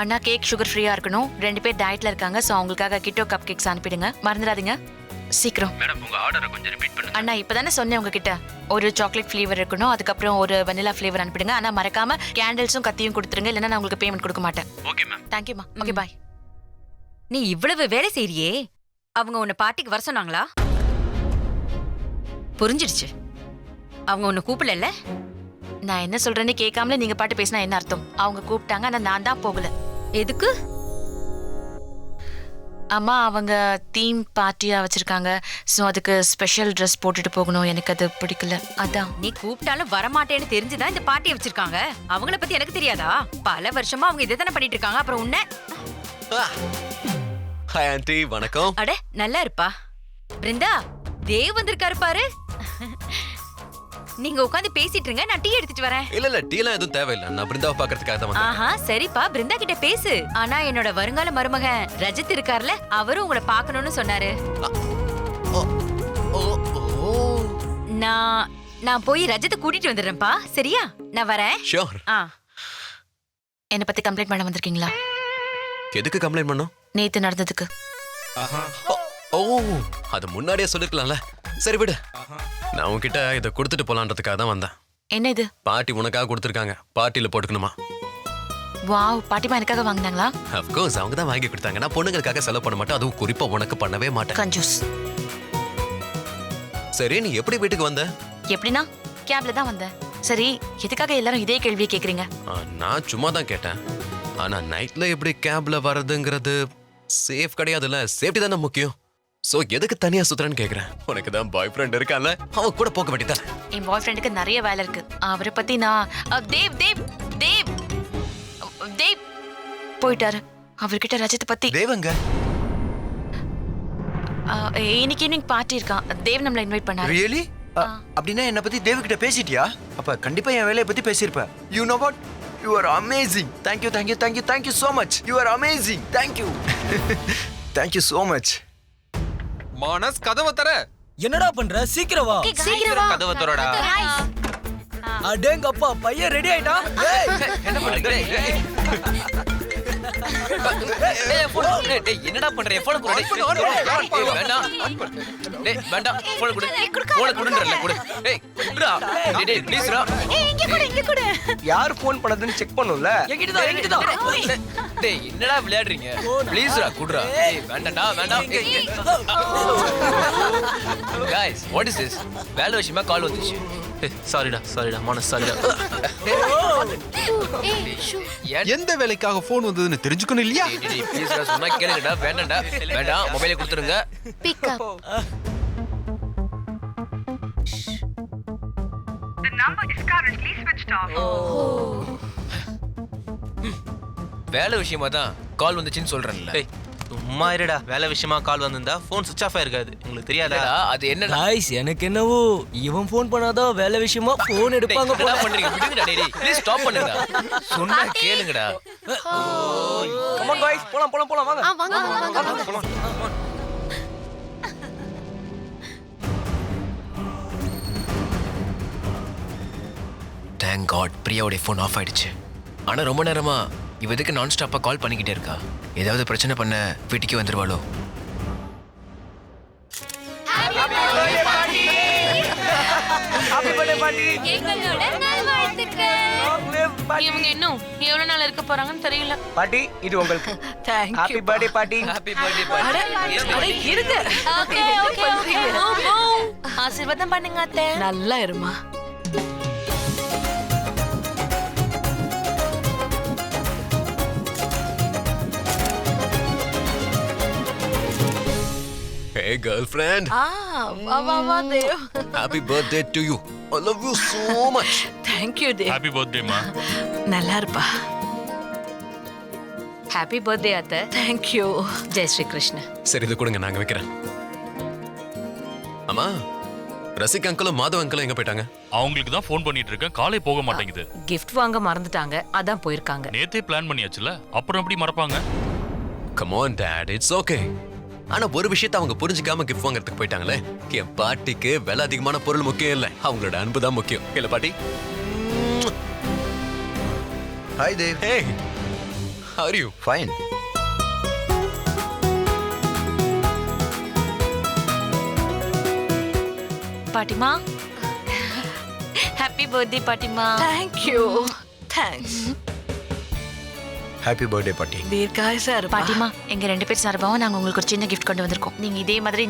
அண்ணா cake sugar ஃப்ரீயா இருக்கணும். 2 பேர் டயட்ல இருக்காங்க. சோ அவங்களுக்காக கிட்டோ கப் கேக்ஸ் அனுப்பிடுங்க. மறந்துடாதீங்க. சீக்கிரம். மேடம் உங்க ஆர்டரை கொஞ்சம் ரிப்பீட் பண்ணுங்க. அண்ணா இப்பதானே சொன்னேன் உங்ககிட்ட ஒரு சாக்லேட் ஃப்ளேவர் இருக்கணும். அதுக்கப்புறம் ஒரு வெனிலா ஃப்ளேவர் அனுப்பிடுங்க. ஆனா மறக்காம கேண்டில்ஸும் கத்தியும் கொடுத்துருங்க. இல்லைன்னா நான் உங்களுக்கு பேமெண்ட் கொடுக்க மாட்டேன். Okay ma'am. தேங்க்யூமா. Okay bye. நீ இவ்வளவு வேலை செய்றியே, அவங்க உன்னை பார்ட்டிக்கு வர சொன்னாங்களா? புரிஞ்சிடுச்சு. அவங்க உன்னை கூப்பிடல. நான் என்ன சொல்றேன்னு கேட்காமல நீங்க பாட்டு பேசினா என்ன அர்த்தம்? அவங்க கூப்பிட்டாங்க, ஆனா நான் தான் போகல. எதுக்கு? அம்மா அவங்க தீம் பார்ட்டியா வச்சிருக்காங்க. சோ அதுக்கு ஸ்பெஷல் ட்ரெஸ் போட்டுட்டு போகணும். எனக்கு அது பிடிக்கல. அதான். நீ கூப்பிட்டாலும் வரமாட்டேன்னு தெரிஞ்சுதான் இந்த பார்ட்டியை வச்சிருக்காங்க. அவங்கள பத்தி எனக்கு தெரியாதா? பல வருஷமா அவங்க இதை தானே பண்ணிட்டு இருக்காங்க. அப்புறம் உன்ன. ஹாய் ஆண்டி, வணக்கம். அட நல்லா இருப்பா. பிருந்தா, தேவ் வந்திருக்காரு பாரு. நீங்க உட்காந்து பேசிட்டு இருங்க, நான் டீ எடுத்துட்டு வரேன். இல்ல டீ எல்லாம் எதுவும் தேவையில்லை. நான் பிருந்தாவை பாக்குறதுக்காக தான் வந்தேன். ஆஹா சரிப்பா, பிருந்தா கிட்ட பேசு. ஆனா என்னோட வருங்கால மருமகன் ரஜித் இருக்கார்ல, அவரும் உங்களை பார்க்கணும்னு சொன்னாரு. நான் போய் ரஜத்தை கூட்டிட்டு வந்துடுறேன்ப்பா. சரியா? நான் வரேன். ஷூர். என்ன பத்தி கம்ப்ளைண்ட் பண்ண வந்திருக்கீங்களா? எதுக்கு கம்ப்ளைண்ட் பண்ணோம்? நேத்து நடந்ததுக்கு. ஓ, அது முன்னாடியே சொல்லிருக்கலாம்ல. சரி விடு. நான் உன்கிட்ட இதை கொடுத்துட்டு போலான்றதுக்காக தான் வந்தேன். என்ன இது? பார்ட்டி உனக்காக கொடுத்துருக்காங்க. பார்ட்டியில போட்டுக்கணுமா? வாவ், பாட்டிமா எனக்காக வாங்கினாங்களா? அஃப்கோர்ஸ் அவங்க தான் வாங்கி கொடுத்தாங்க. நான் பொண்ணுங்களுக்காக செலவு பண்ண மாட்டேன். அதுவும் குறிப்பா உனக்கு பண்ணவே மாட்டேன். கஞ்சூஸ். சரி, நீ எப்படி வீட்டுக்கு வந்த? எப்படின்னா கேப்ல தான் வந்தேன். சரி, எதுக்காக எல்லாரும் இதே கேள்வியை கேக்குறீங்க? நான் சும்மா தான் கேட்டேன். ஆனா நைட்ல எப்படி கேப்ல வர்றதுங்கிறது சேஃப் கிடையாதுல்ல. சேஃப்டி தானே முக்கியம். சோ எதுக்கு தனியா சுத்துறேன்னு கேக்குறேன். உனக்கு தான் பாய் ஃப்ரெண்ட் இருக்கான்ல, அவன் கூட போக வேண்டியதா? என் பாய் ஃப்ரெண்டுக்கு நிறைய வேலை இருக்கு. அவரை பத்தி நான் தேவ் தேவ் தேவ் தேவ் போயிட்டாரு. அவர்கிட்ட ரஜித் பத்தி. தேவங்க இன்னைக்கு ஈவினிங் பார்ட்டி இருக்கான். தேவ் நம்மள இன்வைட் பண்ணாரு. ரியலி? அப்படின்னா என்ன பத்தி தேவகிட்ட பேசிட்டியா? அப்ப கண்டிப்பா என் வேலையை பத்தி பேசியிருப்ப. You know what, you are amazing. Thank you thank you thank you thank you so much. You are amazing. Thank you thank you so much. Manas, கதவை தர. என்னடா பண்ற? சீக்கிரம் வா. சீக்கிரம் வா. கதவை தரடா. அடேங்கப்பா, பையன் ரெடி ஆயிட்டா. என்ன பண்ற? என்னடா பண்ற? போன் கொடு. வேண்டாம். டேய் வேண்டாம். போன் கொடு. போன் கொடுன்றல கொடு. டேய் குடுடா. டேய் ப்ளீஸ் ரா. இங்க கூட. யார் ஃபோன் பண்ணதுன்னு செக் பண்ணும்ல. எங்கிட்டதான். டேய் என்னடா விளையாடுறீங்க? ப்ளீஸ் ரா குடுடா. டேய் வேண்டாம்டா, வேண்டாம். Guys, what is this? வேலை விஷயமா கால் வந்துச்சு. சாரிடா மானஸ், சாரிடா. எந்த வேலைக்காக போன் வந்ததுன்னு தெரிஞ்சுக்கணும் இல்லையா? ப்ளீஸ் ரா, சொன்னா கேளுங்கடா. வேண்டாம்டா. வேண்டாம், மொபைலை கொடுத்துருங்க. Pick up. The number is currently switched off. வேலை விஷயமா தான் கால் வந்துச்சுன்னு சொல்றேன்ல. டேய் சும்மா இருடா. வேலை விஷயமா கால் வந்திருந்தா போன் சுவிட்ச் ஆஃப் ஆயிருக்காது. உங்களுக்கு தெரியாதா? அது என்னடா गाइस, எனக்கு என்னவோ இவன் ஃபோன் பண்ணாதான் வேலை விஷயமா ஃபோன் எடுப்பாங்க போல. என்ன பண்றீங்க? விடுங்கடா. டேய் ப்ளீஸ் ஸ்டாப் பண்ணுங்கடா. சொன்னா கேளுங்கடா. கம் ஆன் गाइस, போலாம் வாங்க. வாங்க. தேங்க் காட் பிரியாவோட ஃபோன் ஆஃப் ஆயிடுச்சு. ஆனா ரொம்ப நேரமா இவ எதுக்கு நான் ஸ்டாப்பா கால் பண்ணிக்கிட்டே இருக்கா? ஏதாவது பிரச்சனை பண்ண வீட்டுக்கு வந்துருவாளோ? ஹாப்பி பர்த்டே பாட்டி. எங்களோட நல்வாழ்த்துக்கள். இவங்க இன்னும் எவ்வளவு நாள் இருக்க போறாங்கன்னு தெரியல. பாட்டி, இது உங்களுக்கு. Thank ஹாப்பி பர்த்டே பாட்டி. ஹாப்பி பர்த்டே பாட்டி. இருங்க. ஓகே. ஆசீர்வாதம் பண்ணுங்க அத்தை. நல்லா இருமா. Hey girlfriend. வா Dev. Happy birthday to you. I love you so much. Thank you Dev. Happy birthday மா. நல்லா இருப்பா. ஹாப்பி பர்த்டே அத்தை. Thank you. ஜெய் ஸ்ரீ கிருஷ்ண. சரி இது கொடுங்க, நாங்க வைக்கிறேன். அம்மா, ரசிக் அங்கிளும் மாதவ் அங்கிளும் எங்க போயிட்டாங்க? அவங்களுக்கு தான் ஃபோன் பண்ணிட்டு இருக்கேன். காலே போக மாட்டேங்குது. கிஃப்ட் வாங்க மறந்துட்டாங்க, அதான் போயிருக்காங்க. நேத்தே பிளான் பண்ணியாச்சுல, அப்புறம் எப்படி மறப்பாங்க? Come on dad, it's okay. ஆனா ஒரு விஷயத்தை அவங்க புரிஞ்சுக்காம கிஃப்ட் வாங்குறதுக்கு போயிட்டாங்களே. என் பாட்டிக்கு விலை அதிகமான பொருள் முக்கியம் இல்ல, அவங்களோட அன்பு தான் முக்கியம். இல்ல பாட்டி? Hi Dev. Hey. How are you? Fine. பாட்டிமா, ஹாப்பி பர்த்டே பாட்டிமா. தேங்க்யூ. தேங்க்ஸ். ஹாப்பி பர்த்டே பாட்டி. தீர்காயுசா இருப்பா. பாட்டிமா, எங்க 2 பேர் சார்பாவும் நாங்க உங்களுக்கு ஒரு சின்ன கிஃப்ட் கொண்டு வந்திருக்கோம். நீங்க இதே மாதிரி